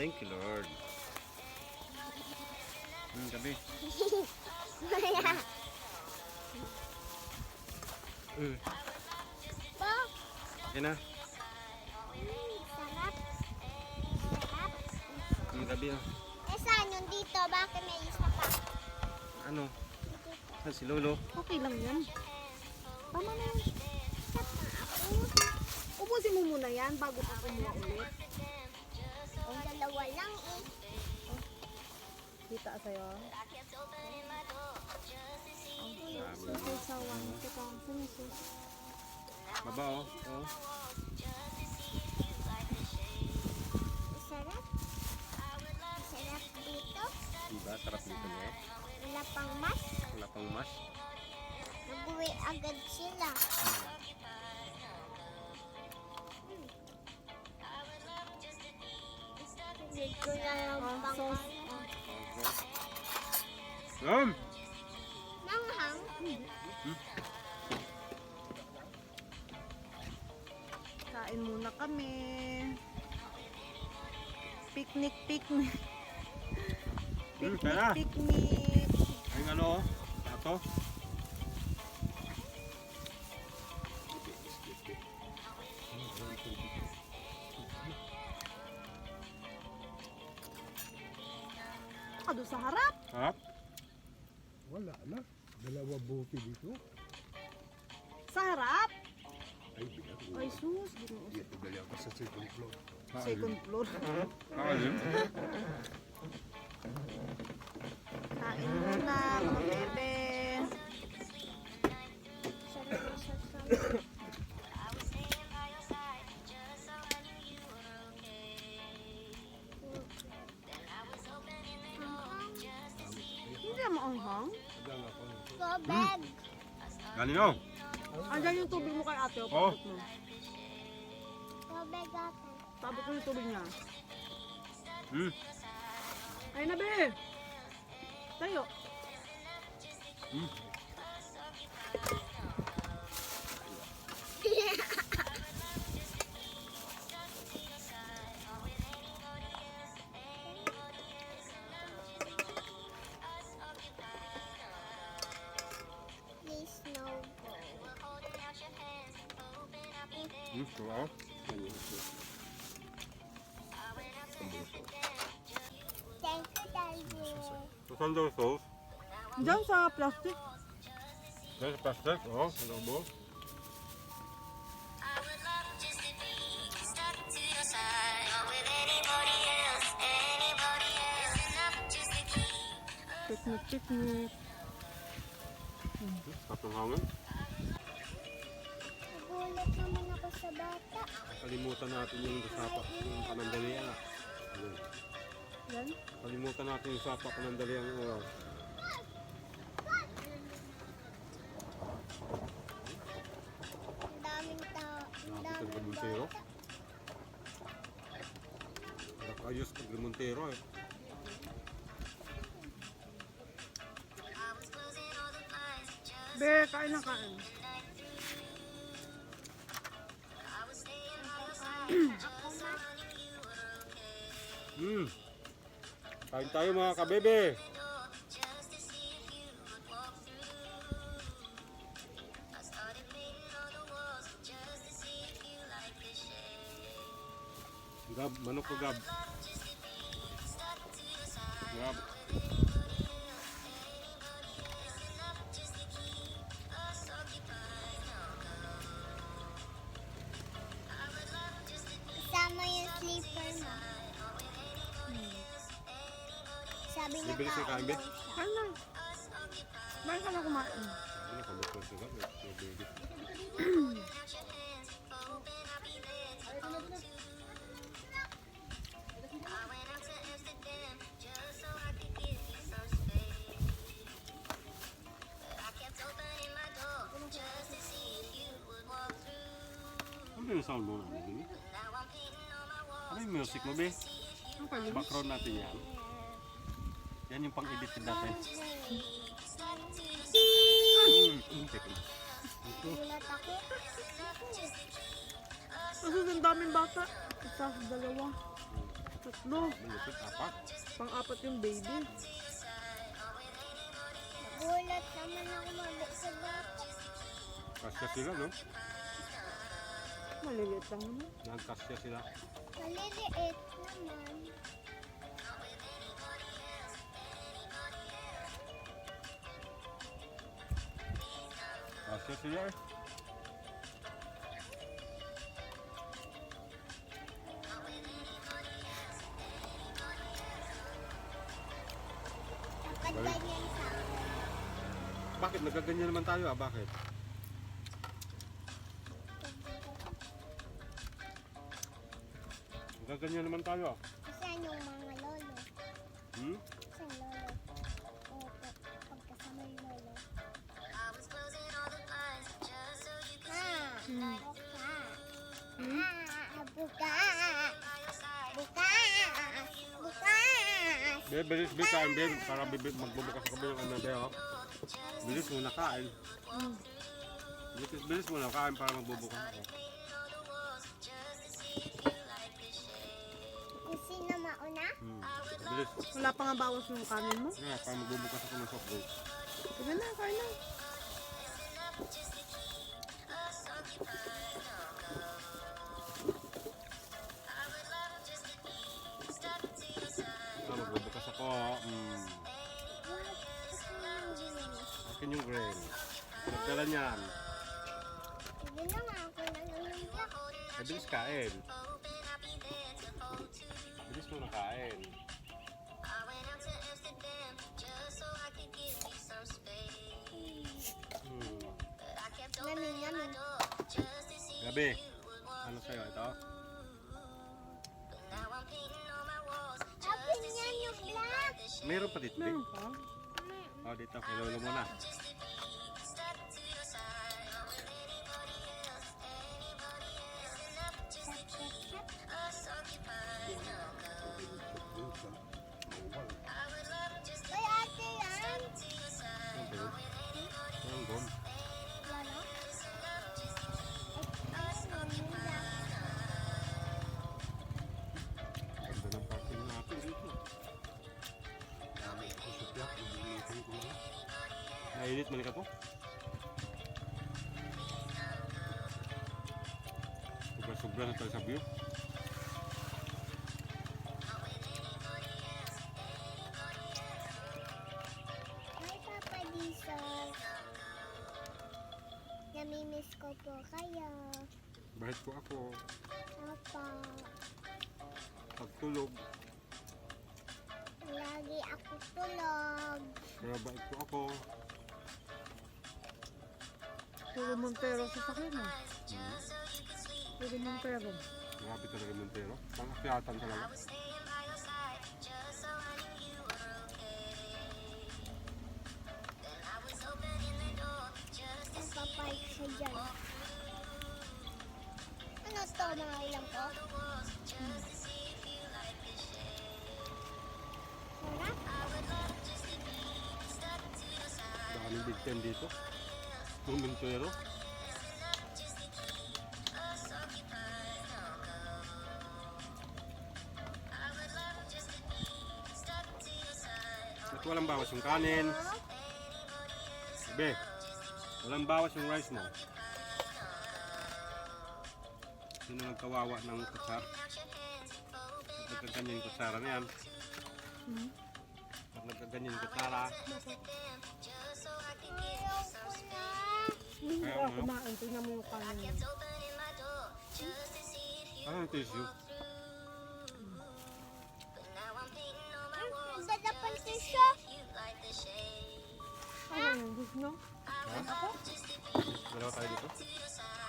Thank you, Lord. Gabi. Maya. Po. Yan na. Sarap. Sarap. Gabi ah. Eh saan yung dito? Bakit may isa pa? Ano? Saan si Lolo? Okay lang yan. Tama na yan. Sarap na ako. Ubusin mo muna yan bago ka kumuha ulit. Ang dalawa lang eh. Kita sa'yo. Sasawan ko kang sinisus. Baba oh. Oh. Sarap. Sarap dito. Diba? Sarap dito eh. Wala pang mas. Wala pang mash. Nag-uwi agad sila. Dito na lang pang sauce. manghang. Kain muna kami. Picnic, picnic. Tara. Picnic. Ay ano oh. Tato. Ka doon sa harap. Harap. Wala na. Dalawa buti dito. Sa harap. Ay, bigat. Ay sus. Ginoo. Ito dali ako sa second floor. Second floor. Kakalim. Kain muna mga bebe. Sarap na sarap. Hindi na maanghang. Tubig. Galing oh. Andyan yung tubig mo kay ate. O, Oh. pabot mo. Tubig ako. Pabot mo yung tubig niya. Ay na be. Tayo. Please no go. Wow. Thank you, Daddy. Saan daw sauce? Diyan sa plastic. There's plastic. Oh, adobo. Picnic, picnic. Tatong hangin. Nagulat naman ako sa bata. Kalimutan natin yung sapa. Yung panandalian ah. Ayun. Yan. Kalimutan natin yung sapa panandalian ng oras. Ang daming tao. Ang Nakapit ang daming Remontero. bata. Nakayos pag Remontero eh. Be, kain na kain. Kain tayo mga kabebe. Gab, manok ko gab. Gab. Kasama yung sleeper mo. Sabi niya Libre si kain be. Kain na. Bayan ka na kumain. Ano ka mo sa gab? Baby. Ano yung sound mo na din? Ano yung music mo be? Background natin yan. Yan yung pang-edit natin. Gulat ako. Kasi ang daming bata. Isa, dalawa, tatlo. apat yung baby. Nagulat naman ako mabuksan ako. Kasya sila, no? Maliliit lang naman. Nagkasya sila. Maliliit naman. Kasya sila eh. Dapat ganyan sa akin. Bakit? Nagaganyan naman tayo ah. Bakit? Nagaganyan naman tayo ah. Kasi yung mga lolo. Hmm? Kasi lolo. Oo, pagkasama yung lolo. Buka! Buka! Bukas! Be, bilis be kain be. Para magbubukas ka ba yung ano be oh. Bilis mo na kain. Bilis mo na kain para magbubukas ako. Kung sino mauna? Bilis. Wala pa nga bawas yung kanin mo. Nga, para magbubukas ako ng soft drink. Sige na, kain na. Magbubukas ako. Akin yung grain. Nagdala niyan. Sige na nga ako nangyayak. Ay, bilis kain. Bilis mo na kain. Namin, namin. Gabi. Ano sa'yo? Ito? Akin yan yung black. Mayroon pa dito. Meron pa. Oh, dito. Kay lolo mo na. Ay, ate yan. Ano? Ang gom. Wala. Yung black. Ganda ng parking natin dito. Nainit man ka to? Sobra-sobra na tayo sa view. Hi, Papa Diesel. Namimiss ko po kayo. Bahit ko ako. Papa. Pagtulog. Lagi ako tulog. Kaya bait ko ako. Puro Montero sa sakyan mo. Puro Montero. Grabe talaga Montero. Pang-akyatan talaga. Nagpapark siya dyan. Ano to, mga ilang ko? Sarap. Daming big ten dito. Yung Montero. At walang bawas yung kanin. Be, walang bawas yung rice mo. Sino nagkawawa ng kutsara? Nagkaganyan yung kutsara na yan. Pag nagkaganyan yung kutsara, Ayaw ko na. Hindi Kaya ka mo? kumain. Tingnan mo yung kanin mo. ano yung tissue? Dadapan siya. Ano yung gusto nyo? Dalawa tayo dito?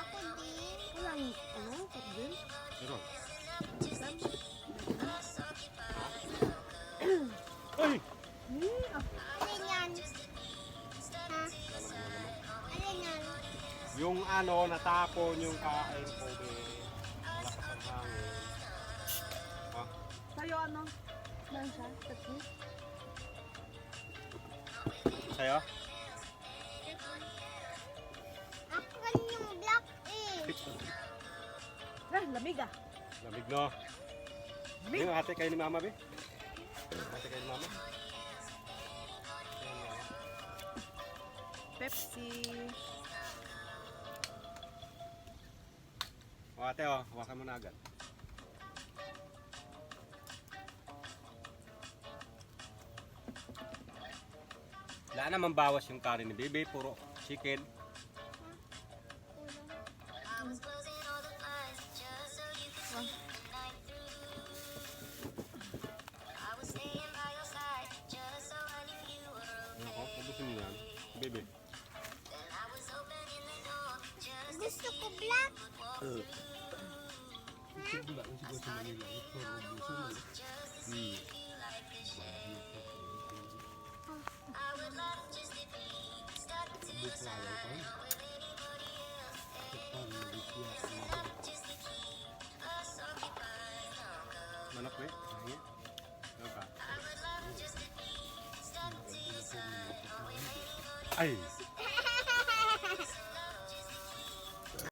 Ako din. Wala yung ano? Kapdin? Meron. Ay! Alin yan? Ha? Alin yan? Yung ano, natapon yung kain ko, be. Malakas ang hangin. Ha? Sa'yo ano? Meron siya? Tatlo? Sa'yo? Ako yung black eh. Lamig ah. Lamig no? Yung ate kayo ni mama, be? Ate kayo mama. Pepsi. O ate o, hawakan mo na agad. Wala naman bawas yung curry ni Bebe, puro chicken. Ako, ubusin mo yan. Bebe. Gusto ko black. Sigla ang sigla sa Manila. Ito, ubusin mo. Buklayan pa. Kapag nagsiya Manok we? Ayan. Okay. Ay!